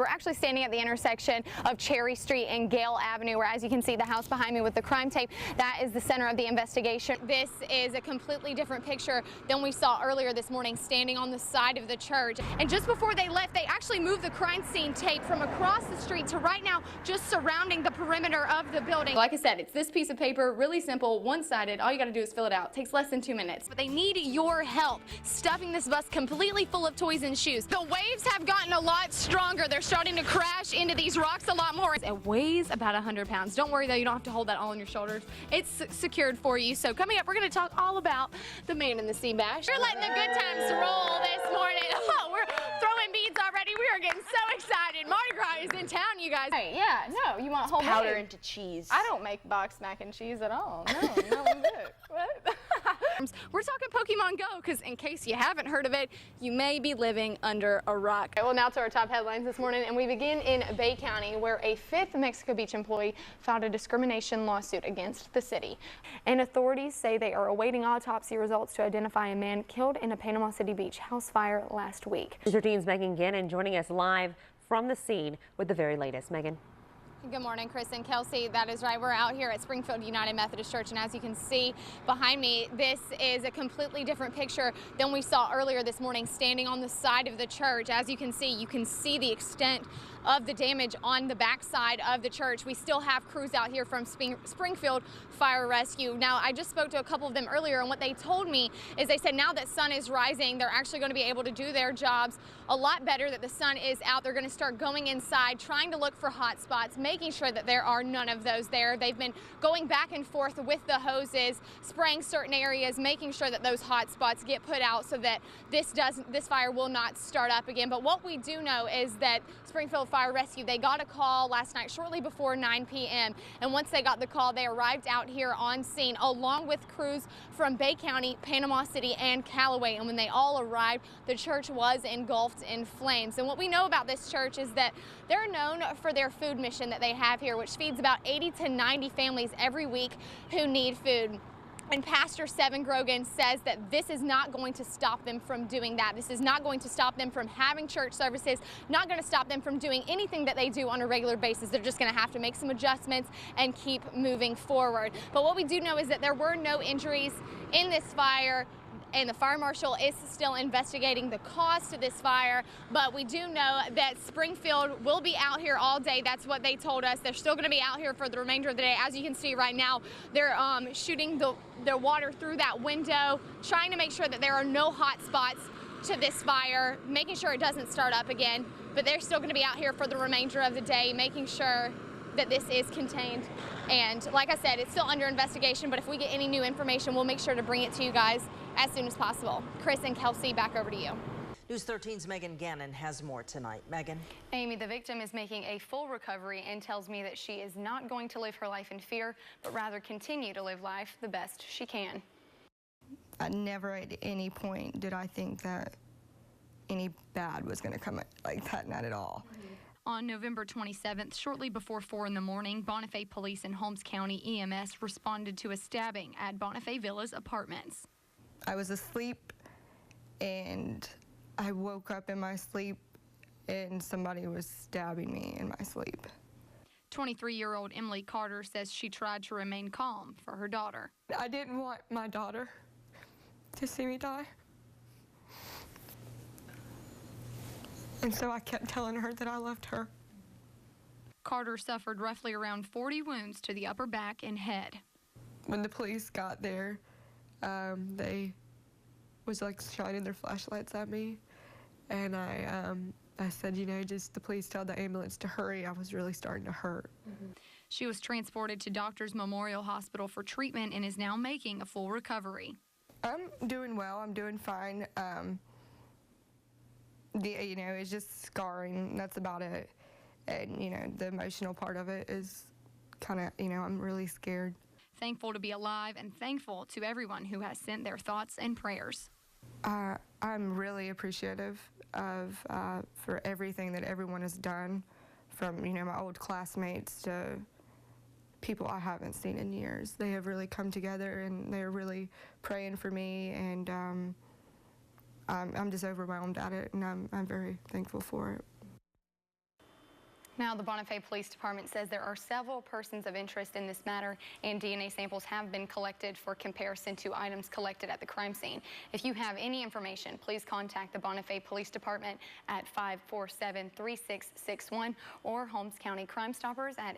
We're actually standing at the intersection of Cherry Street and Gale Avenue, where, as you can see, the house behind me with the crime tape, that is the center of the investigation. This is a completely different picture than we saw earlier this morning, standing on the side of the church. And just before they left, they actually moved the crime scene tape from across the street to right now just surrounding the perimeter of the building. Like I said, it's this piece of paper, really simple, one-sided. All you got to do is fill it out. It takes less than 2 minutes. But they need your help stuffing this bus completely full of toys and shoes. The waves have gotten a lot stronger. They're starting to crash into these rocks a lot more. It weighs about 100 pounds. Don't worry though, you don't have to hold that all on your shoulders. It's secured for you. So coming up, we're going to talk all about the Man in the Sea Bash. We're letting the good times roll this morning. Oh, we're throwing beads already. We are getting so excited. Mardi Gras is in town, you guys. Hey, yeah, no, you want whole powder into cheese. I don't make box mac and cheese at all. No, one bit. What? We're talking Pokemon Go, because in case you haven't heard of it, you may be living under a rock. Well, now to our top headlines this morning, and we begin in Bay County, where a 5th Mexico Beach employee filed a discrimination lawsuit against the city. And authorities say they are awaiting autopsy results to identify a man killed in a Panama City Beach house fire last week. News 13's Megan Gannon joining us live from the scene with the very latest. Megan. Good morning, Chris and Kelsey. That is right. We're out here at Springfield United Methodist Church, and as you can see behind me, this is a completely different picture than we saw earlier this morning, standing on the side of the church. As you can see the extent of the damage on the backside of the church. We still have crews out here from Springfield Fire Rescue. Now, I just spoke to a couple of them earlier, and what they told me is they said now that sun is rising, they're actually going to be able to do their jobs a lot better, that the sun is out. They're going to start going inside, trying to look for hot spots, making sure that there are none of those there. They've been going back and forth with the hoses, spraying certain areas, making sure that those hot spots get put out so that this fire will not start up again. But what we do know is that Springfield Fire Rescue, they got a call last night shortly before 9 p.m. and once they got the call, they arrived out here on scene along with crews from Bay County, Panama City, and Callaway. And when they all arrived, the church was engulfed in flames. And what we know about this church is that they're known for their food mission that they have here, which feeds about 80 to 90 families every week who need food. And Pastor Seven Grogan says that this is not going to stop them from doing that. This is not going to stop them from having church services, not going to stop them from doing anything that they do on a regular basis. They're just going to have to make some adjustments and keep moving forward. But what we do know is that there were no injuries in this fire, and the fire marshal is still investigating the cause to this fire. But we do know that Springfield will be out here all day. That's what they told us. They're still going to be out here for the remainder of the day. As you can see right now, they're shooting the water through that window, trying to make sure that there are no hot spots to this fire, making sure it doesn't start up again. But they're still going to be out here for the remainder of the day, making sure that this is contained. And like I said, it's still under investigation, but if we get any new information, we'll make sure to bring it to you guys as soon as possible. Chris and Kelsey, back over to you. News 13's Megan Gannon has more tonight. Megan. Amy, the victim is making a full recovery and tells me that she is not going to live her life in fear, but rather continue to live life the best she can. I never at any point did I think that any bad was going to come like that, not at all. On November 27th, shortly before 4 in the morning, Bonifay Police and Holmes County EMS responded to a stabbing at Bonifay Villa's apartments. I was asleep and I woke up in my sleep and somebody was stabbing me in my sleep. 23-year-old Emily Carter says she tried to remain calm for her daughter. I didn't want my daughter to see me die. And so I kept telling her that I loved her. Carter suffered roughly around 40 wounds to the upper back and head. When the police got there, they was like shining their flashlights at me. And I said, you know, just the police tell the ambulance to hurry. I was really starting to hurt. She was transported to Doctors Memorial Hospital for treatment and is now making a full recovery. I'm doing well. I'm doing fine. You know, it's just scarring. That's about it. And, you know, the emotional part of it is kind of, you know, I'm really scared. Thankful to be alive and thankful to everyone who has sent their thoughts and prayers. I'm really appreciative of for everything that everyone has done, from, you know, my old classmates to people I haven't seen in years. They have really come together and they're really praying for me, and I'm just overwhelmed at it, and I'm very thankful for it. Now, the Bonifay Police Department says there are several persons of interest in this matter, and DNA samples have been collected for comparison to items collected at the crime scene. If you have any information, please contact the Bonifay Police Department at 547-3661 or Holmes County Crime Stoppers at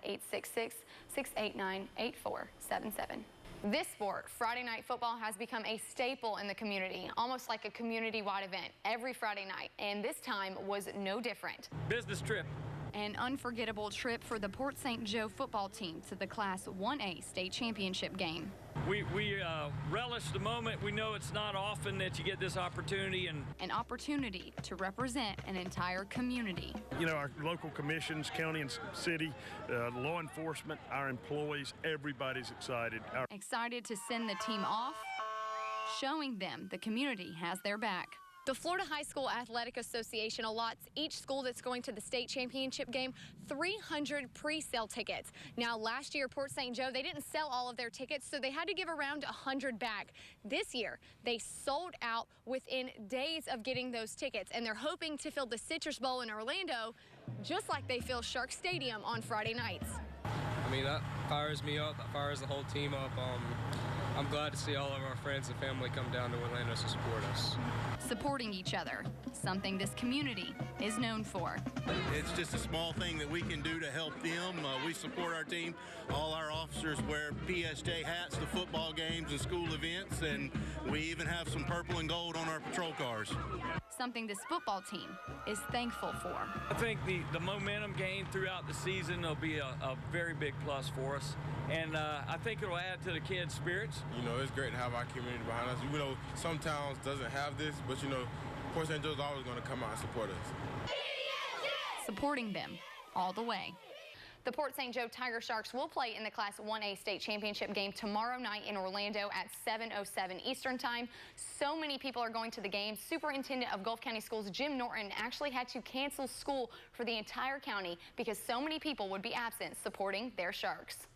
866-689-8477. This sport, Friday night football, has become a staple in the community, almost like a community-wide event every Friday night, and this time was no different. Business trip. An unforgettable trip for the Port St. Joe football team to the Class 1A state championship game. We relish the moment. We know it's not often that you get this opportunity. And an opportunity to represent an entire community. You know, our local commissions, county and city, law enforcement, our employees, everybody's excited. Excited to send the team off, showing them the community has their back. The Florida High School Athletic Association allots each school that's going to the state championship game 300 pre-sale tickets. Now, last year, Port St. Joe, they didn't sell all of their tickets, so they had to give around 100 back. This year, they sold out within days of getting those tickets, and they're hoping to fill the Citrus Bowl in Orlando, just like they fill Shark Stadium on Friday nights. I mean, that fires me up, that fires the whole team up. I'm glad to see all of our friends and family come down to Orlando to support us. Supporting each other, something this community is known for. It's just a small thing that we can do to help them. We support our team. All our officers wear PSJ hats to football games and school events, and we even have some purple and gold on our patrol cars. Something this football team is thankful for. I think the momentum gained throughout the season will be a very big plus for us. And I think it'll add to the kids' spirits. You know, it's great to have our community behind us. You know, some towns doesn't have this, but you know, Port St. Joe's always going to come out and support us. Supporting them all the way. The Port St. Joe Tiger Sharks will play in the Class 1A state championship game tomorrow night in Orlando at 7:07 Eastern Time. So many people are going to the game. Superintendent of Gulf County Schools Jim Norton actually had to cancel school for the entire county because so many people would be absent supporting their Sharks.